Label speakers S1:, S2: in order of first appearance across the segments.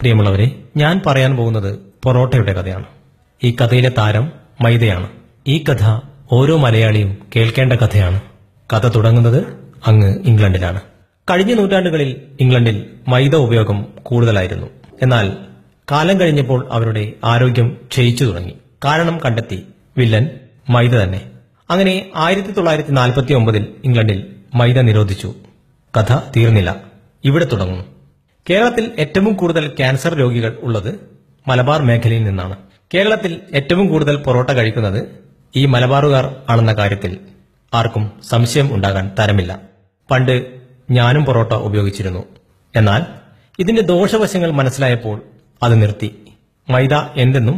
S1: പ്രിയമുള്ളവരെ, ഞാൻ പറയാൻ പോകുന്നത് പൊറോട്ടയുടെ കഥയാണ്. ഈ കഥയിലെ താരം മൈദയാണ്. ഈ കഥ ഓരോ മലയാളിയും കേൾക്കേണ്ട കഥയാണ്. കഥ തുടങ്ങുന്നത് അങ്ങ് ഇംഗ്ലണ്ടിലാണ്. കഴിഞ്ഞ നൂറ്റാണ്ടുകളിൽ ഇംഗ്ലണ്ടിൽ മൈദ ഉപയോഗം കൂടുതലായിരുന്നു. എന്നാൽ കാലം കഴിഞ്ഞപ്പോൾ അവരുടെ ആരോഗ്യം ക്ഷയിച്ചു തുടങ്ങി. കാരണം കണ്ടെത്തി. വില്ലൻ മൈദ തന്നെ. അങ്ങനെ 1949 ഇംഗ്ലണ്ടിൽ മൈദ നിരോധിച്ചു. കഥ തീർന്നില്ല, ഇവിടെ തുടങ്ങുന്നു. കേരളത്തിൽ ഏറ്റവും കൂടുതൽ ക്യാൻസർ രോഗികൾ ഉള്ളത് മലബാർ മേഖലയിൽ നിന്നാണ്. കേരളത്തിൽ ഏറ്റവും കൂടുതൽ പൊറോട്ട കഴിക്കുന്നത് ഈ മലബാറുകാർ ആണെന്ന കാര്യത്തിൽ ആർക്കും സംശയം ഉണ്ടാകാൻ തരമില്ല. പണ്ട് ഞാനും പൊറോട്ട ഉപയോഗിച്ചിരുന്നു. എന്നാൽ ഇതിന്റെ ദോഷവശങ്ങൾ മനസ്സിലായപ്പോൾ അത് നിർത്തി. മൈദ എന്തെന്നും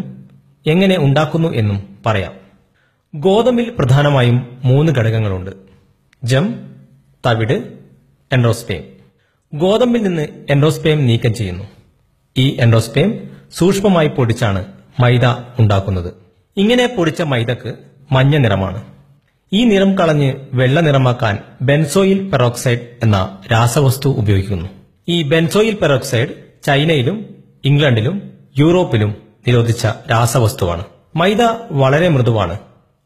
S1: എങ്ങനെ ഉണ്ടാക്കുന്നു എന്നും പറയാം. ഗോതമ്പിൽ പ്രധാനമായും 3 ഘടകങ്ങളുണ്ട്: ജം, തവിട്, എൻഡോസ്പേം. ഗോതമ്പിൽ നിന്ന് എൻഡോസ്പേം നീക്കം ചെയ്യുന്നു. ഈ എൻഡോസ്പേം സൂക്ഷ്മമായി പൊടിച്ചാണ് മൈദ ഉണ്ടാക്കുന്നത്. ഇങ്ങനെ പൊടിച്ച മൈദക്ക് മഞ്ഞ നിറമാണ്. ഈ നിറം കളഞ്ഞ് വെള്ള നിറമാക്കാൻ ബെൻസോയിൽ പെറോക്സൈഡ് എന്ന രാസവസ്തു ഉപയോഗിക്കുന്നു. ഈ ബെൻസോയിൽ പെറോക്സൈഡ് ചൈനയിലും ഇംഗ്ലണ്ടിലും യൂറോപ്പിലും നിരോധിച്ച രാസവസ്തുവാണ്. മൈദ വളരെ മൃദുവാണ്.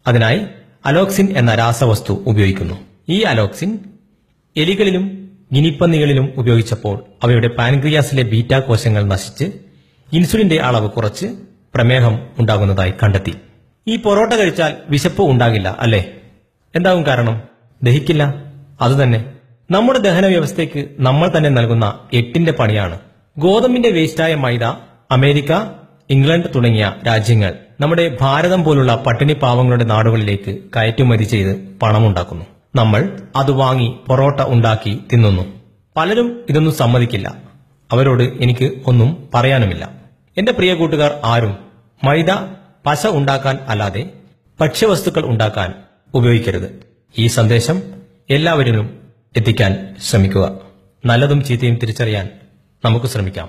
S1: അതിനായി അലോക്സിൻ എന്ന രാസവസ്തു ഉപയോഗിക്കുന്നു. ഈ അലോക്സിൻ എലികളിലും ഗിനിപ്പന്നികളിലും ഉപയോഗിച്ചപ്പോൾ അവയുടെ പാൻക്രിയാസിലെ ബീറ്റാ കോശങ്ങൾ നശിച്ച് ഇൻസുലിന്റെ അളവ് കുറച്ച് പ്രമേഹം ഉണ്ടാകുന്നതായി കണ്ടെത്തി. ഈ പൊറോട്ട കഴിച്ചാൽ വിശപ്പ് ഉണ്ടാകില്ല അല്ലേ? എന്താകും കാരണം? ദഹിക്കില്ല. അതുതന്നെ നമ്മുടെ ദഹന വ്യവസ്ഥയ്ക്ക് നമ്മൾ തന്നെ നൽകുന്ന എട്ടിന്റെ പണിയാണ്. ഗോതമ്പിന്റെ വേസ്റ്റായ മൈദ അമേരിക്ക, ഇംഗ്ലണ്ട് തുടങ്ങിയ രാജ്യങ്ങൾ നമ്മുടെ ഭാരതം പോലുള്ള പട്ടിണി പാവങ്ങളുടെ നാടുകളിലേക്ക് കയറ്റുമതി ചെയ്ത് പണമുണ്ടാക്കുന്നു. നമ്മൾ അത് വാങ്ങി പൊറോട്ട ഉണ്ടാക്കി തിന്നുന്നു. പലരും ഇതൊന്നും സമ്മതിക്കില്ല. അവരോട് എനിക്ക് ഒന്നും പറയാനുമില്ല. എന്റെ പ്രിയ കൂട്ടുകാർ ആരും മൈദ പശ ഉണ്ടാക്കാൻ അല്ലാതെ ഭക്ഷ്യവസ്തുക്കൾ ഉണ്ടാക്കാൻ ഉപയോഗിക്കരുത്. ഈ സന്ദേശം എല്ലാവരിലും എത്തിക്കാൻ ശ്രമിക്കുക. നല്ലതും ചീത്തയും തിരിച്ചറിയാൻ നമുക്ക് ശ്രമിക്കാം.